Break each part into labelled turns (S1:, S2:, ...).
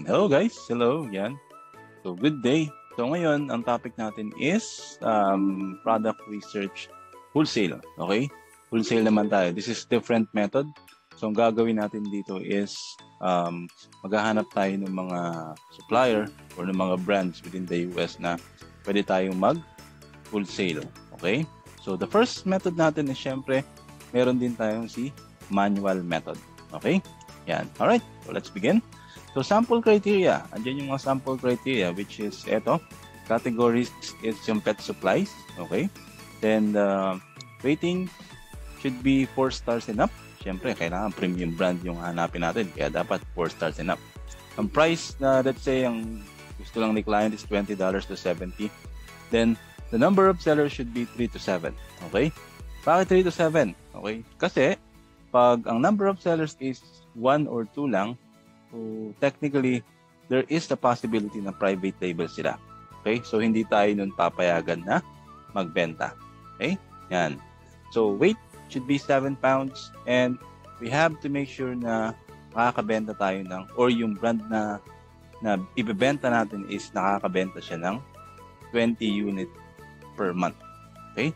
S1: Hello guys, hello, yan. So good day. So ngayon, ang topic natin is product research wholesale. Okay? Wholesale naman tayo. This is different method. So ang gagawin natin dito is maghahanap tayo ng mga supplier or ng mga brands within the US na pwede tayong mag-wholesale. Okay? So the first method natin is syempre, meron din tayong si manual method. Okay? Yan. Alright, so let's begin. So sample criteria, andyan yung mga sample criteria which is eto, categories is yung pet supplies, okay? Then rating should be 4 stars and up. Siyempre, kailangan premium brand yung hanapin natin, kaya dapat 4 stars and up. Ang price na let's say ang gusto lang ni client is $20 to $70. Then the number of sellers should be 3 to 7, okay? Bakit 3 to 7? Okay? Kasi pag ang number of sellers is 1 or 2 lang, so technically, there is the possibility na private label sila. Okay? So, hindi tayo nun papayagan na magbenta. Okay? Yan. So, weight should be 7 pounds and we have to make sure na makakabenta tayo ng, or yung brand na ibebenta natin is nakakabenta siya ng 20 unit per month. Okay?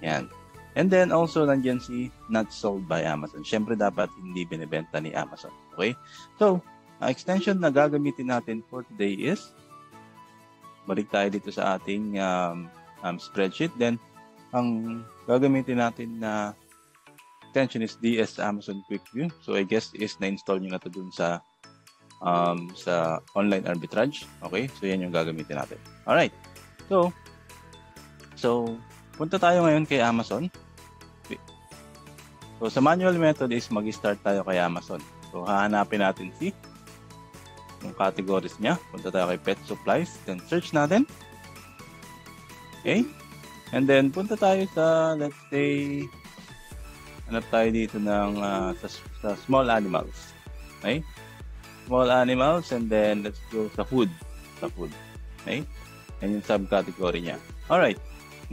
S1: Yan. And then also, nandiyan si not sold by Amazon. Siyempre, dapat hindi binibenta ni Amazon. Okay? So, ang extension na gagamitin natin for today is, balik tayo dito sa ating spreadsheet. Then, ang gagamitin natin na extension is DS Amazon Quick View. So, I guess is na-install nyo na ito dun sa online arbitrage. Okay? So, yan yung gagamitin natin. Alright. So, punta tayo ngayon kay Amazon. So, sa manual method is mag-start tayo kay Amazon. So, hahanapin natin yung categories niya. Punta tayo kay pet supplies. Then search natin. Okay. And then punta tayo sa, let's say, hanap tayo dito ng sa small animals. Okay. Small animals and then let's go sa food. Okay. And yung subcategory niya. Alright.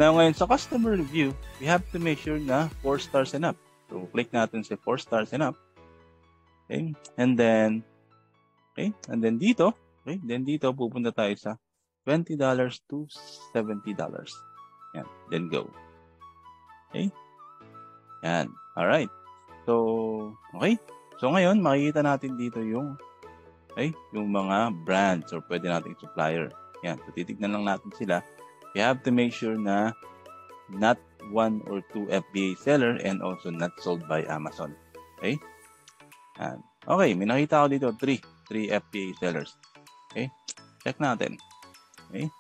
S1: Now ngayon sa customer review, we have to make sure na 4 stars and up. So click natin sa 4 stars and up. Okay. And then dito, pupunta tayo sa $20 to $70. Yan, then go. Okay? Yan, alright. So, okay. So, ngayon, makikita natin dito yung mga brands or pwede nating supplier. Yan, so titignan lang natin sila. We have to make sure na not 1 or 2 FBA seller and also not sold by Amazon. Okay? Yan. Okay, may nakita ako dito, 3 FBA sellers. Okay? Check natin. Okay?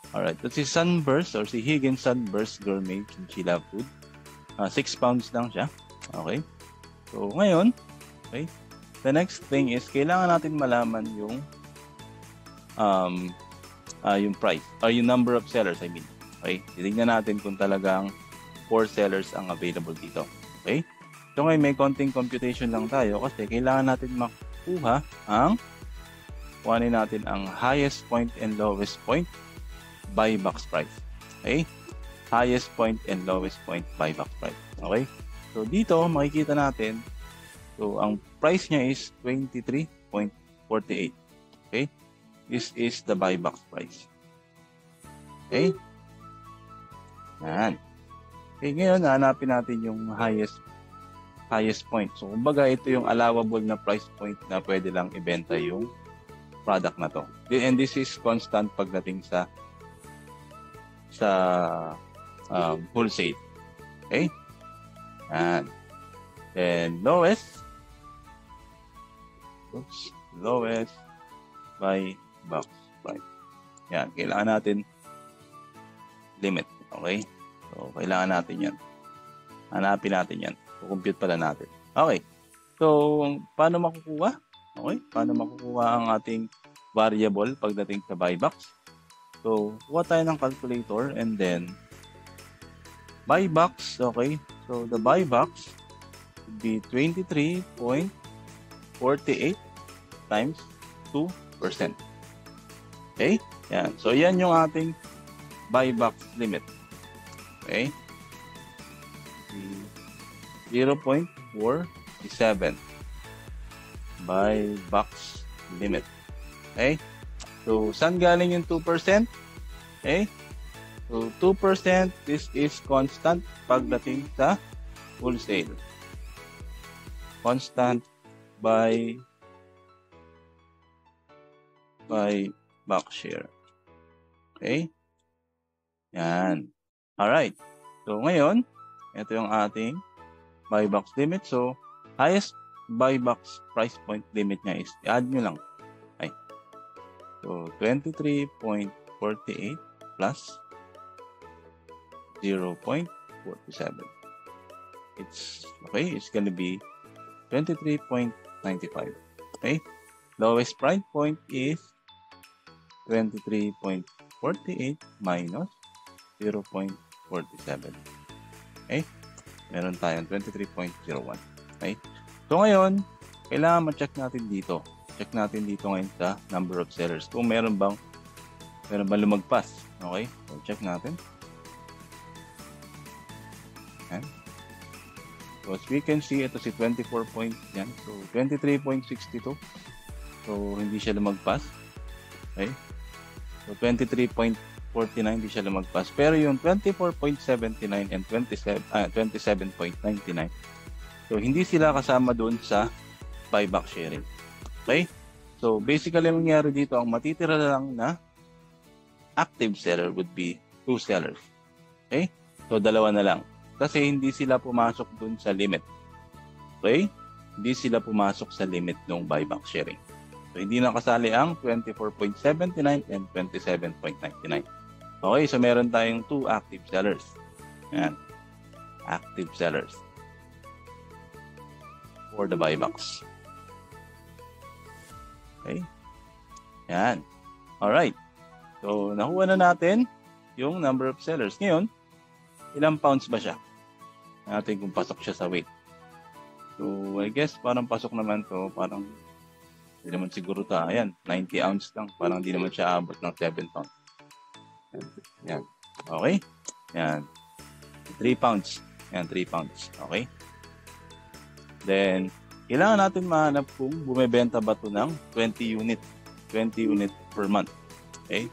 S1: Alright. So, si Sunburst or si Higgins Sunburst Gourmet Chinchilla Food. 6 pounds lang siya. Okay? So, ngayon, okay, the next thing is, kailangan natin malaman yung price or yung number of sellers, I mean. Okay? Titignan natin kung talagang 4 sellers ang available dito. Okay? So, ngayon, may konting computation lang tayo kasi kailangan natin makuha kuhanin natin ang highest point and lowest point buy box price. Okay? Highest point and lowest point buy box price. Okay? So, dito, makikita natin, so, ang price niya is 23.48. Okay? This is the buy box price. Okay? Yan. Okay, ngayon, hanapin natin yung highest point. So, kumbaga, ito yung allowable na price point na pwede lang ibenta yung product na to. And this is constant pagdating sa wholesale. Okay? And then, lowest buy box price. Yan, kailangan natin limit. Okay? So, kailangan natin yan. Hanapin natin yan. Compute pala natin. Okay. So, paano makukuha? Okay. Paano makukuha ang ating variable pagdating sa buy box? So, kuha tayo ng calculator and then buy box. Okay. So, the buy box would be 23.48 times 2%. Okay. Yan. So, yan yung ating buy box limit. Okay. 0.47 by box limit. Okay? So, saan galing yung 2%? Okay? So, 2%, this is constant pagdating sa wholesale. Constant by box share. Okay? Yan. Alright. So, ngayon, ito yung ating buy box limit. So, highest buy box price point limit niya is, i-add nyo lang. Okay. So, 23.48 plus 0.47. It's gonna be 23.95. Okay. Lowest price point is 23.48 minus 0.47. Okay? Meron tayong 23.01. Okay? So ngayon, kailangan ma-check natin dito. Check natin dito ngayon sa number of sellers. Kung meron bang lumagpas. Okay? So check natin. Ayan. So as we can see, ito si 24 point yan. So 23.62. So hindi siya lumagpas. Okay? So 23.49 hindi siya lumagpas. Pero yung 24.79 and 27.99, so hindi sila kasama doon sa buyback sharing. Okay? So basically ang nangyari dito, ang matitira lang na active seller would be 2 sellers. Okay? So dalawa na lang. Kasi hindi sila pumasok doon sa limit. Okay? Hindi sila pumasok sa limit ng buyback sharing. So, hindi nakasali ang 24.79 and 27.99. Okay, so meron tayong 2 active sellers. Yan. Active sellers for the buybacks. Okay. Yan. Alright. So, nakuha na natin yung number of sellers. Ngayon, ilang pounds ba siya? Natin kung pasok siya sa weight. So, I guess parang pasok naman to, parang hindi naman siguro ta. Ayan, 90 ounce lang. Parang hindi naman siya abot ng 7 pounds. Ayan. Okay? Ayan. 3 pounds. Ayan, 3 pounds. Okay? Then, kailangan natin mahanap kung bumibenta ba ito ng 20 unit. 20 unit per month. Okay?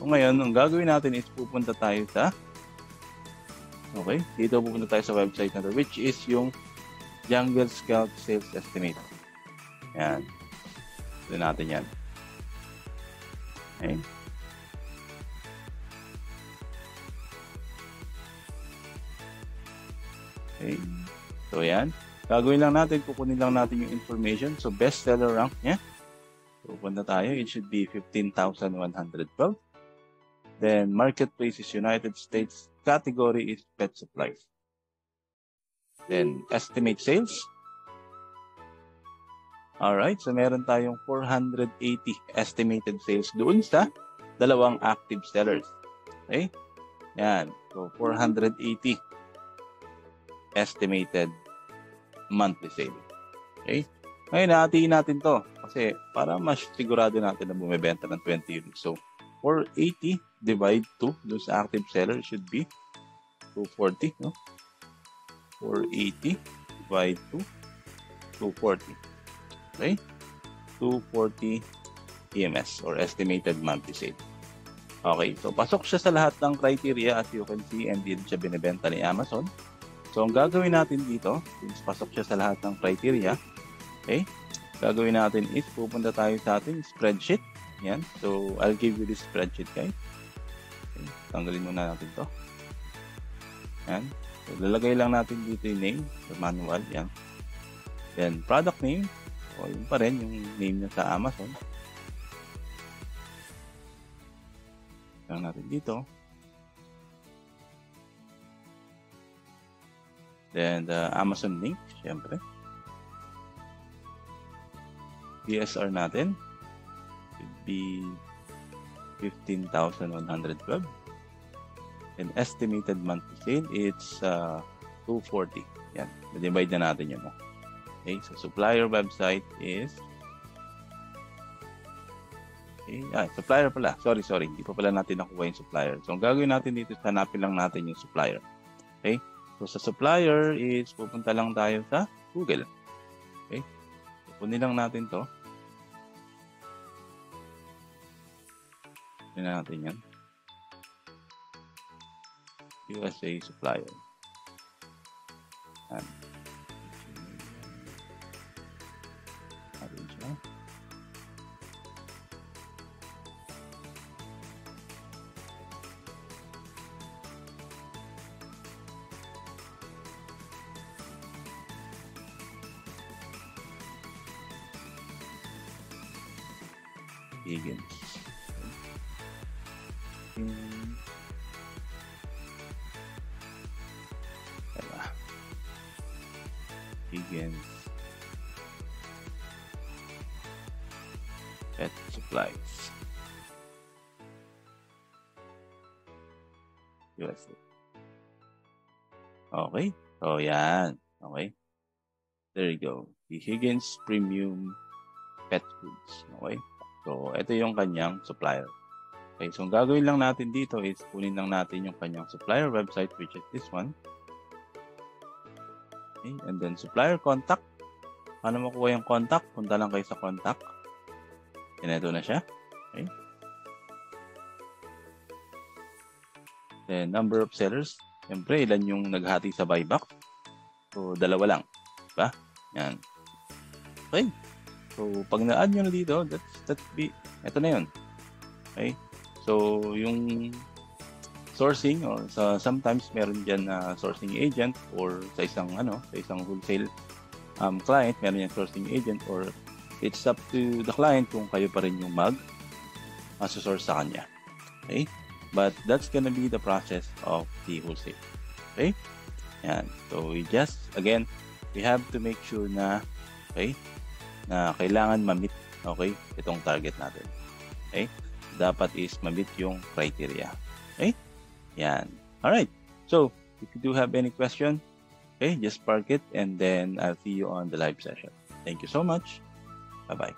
S1: So, ngayon, ang gagawin natin is pupunta tayo sa dito pupunta tayo sa website na ito, which is yung Jungle Scout Sales Estimate. Ayan. Ito natin yan. Okay. Okay. So, yan. Gagawin lang natin, kukunin lang natin yung information. So, best seller rank niya. So, punta tayo. It should be 15,112. Then, marketplace is United States. Category is pet supplies. Then, estimate sales. Alright, so meron tayong 480 estimated sales doon sa dalawang active sellers. Okay? Yan. So, 480 estimated monthly sale. Okay? Ngayon, hatiin natin to kasi para mas sigurado natin na bumibenta ng 20 units. So, 480 divide 2 doon sa active seller should be 240. No? 480 divide 2, 240. Okay? 240 EMS or estimated monthly sale. Okay, so pasok siya sa lahat ng criteria as you can see, and din siya binibenta ni Amazon. So ang gagawin natin dito, since pasok siya sa lahat ng criteria, okay, gagawin natin is pupunta tayo sa ating spreadsheet. Yan, so I'll give you this spreadsheet guys. Okay, tanggalin muna natin to. Yan, so lalagay lang natin dito yung name, the manual, yan. Then product name, o yun pa rin yung name niya sa Amazon. Lang natin dito. Then the Amazon link, syempre. PSR natin should be 15,112. And estimated monthly sale, it's 240. Yan, divide na natin yun. Okay, so supplier website is supplier pala. Sorry. Hindi pa pala natin nakuha yung supplier. So, ang gagawin natin dito, hanapin lang natin yung supplier. Okay? So, sa supplier is pupunta lang tayo sa Google. Okay? So, kunin lang natin to. Tingnan natin yan. USA supplier. Yan. Natin siya. Higgins. Higgins. Pet supplies. USA. Okay. So, yan. Okay. There you go. The Higgins Premium Pet Foods. Okay. So, ito yung kanyang supplier. Okay. So, ang gagawin lang natin dito is kunin lang natin yung kanyang supplier website, which is this one. Okay. And then, supplier contact. Paano makuha yung contact? Punta lang kayo sa contact. And ito na siya. Okay. Then, number of sellers. Siyempre, ilan yung naghati sa buyback? So, 2 lang. Diba? Yan. Okay. So, pag na-add nyo na dito, ito na yun. Okay. So, yung sourcing, or sometimes meron dyan na sourcing agent, or sa isang wholesale client, meron yung sourcing agent, or it's up to the client kung kayo pa rin yung mag-source sa kanya. Okay. But that's gonna be the process of the wholesale. Okay? Yan. So, we have to make sure na, okay, na kailangan ma-meet, okay, itong target natin. Okay? Dapat is ma-meet yung criteria. Okay? Yan. Alright. So, if you do have any question, okay, just park it and then I'll see you on the live session. Thank you so much. Bye-bye.